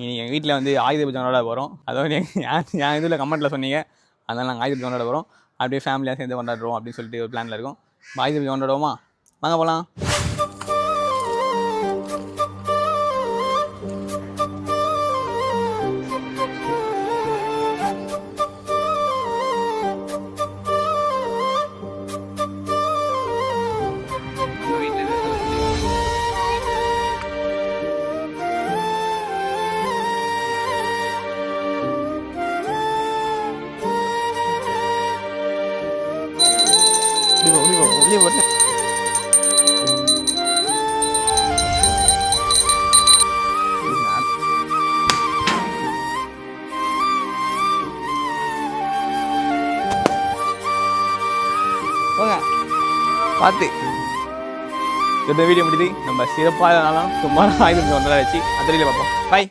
நீங்கள் எங்கள் வீட்டில் வந்து ஆயுத பூஜை கொண்டாட போகிறோம். அதாவது என் இதில் கமெண்ட்டில் சொன்னீங்க, அதனால் நாங்கள் ஆயுத பூஜை கொண்டாட போகிறோம். அப்படியே ஃபேமிலியாக சேர்ந்து கொண்டாடுறோம் அப்படின்னு சொல்லிட்டு ஒரு பிளானில் இருக்கோம். ஆயுத பூஜை கொண்டாடுவோமா? வாங்க போகலாம். வெளியே போட்டு போங்க பார்த்து இந்த வீடியோ முடியுது. நம்ம சிறப்பாக நாளும் சும்மா ஆயுதம் கொண்டாட வச்சு அதில் பார்ப்போம். பாய்.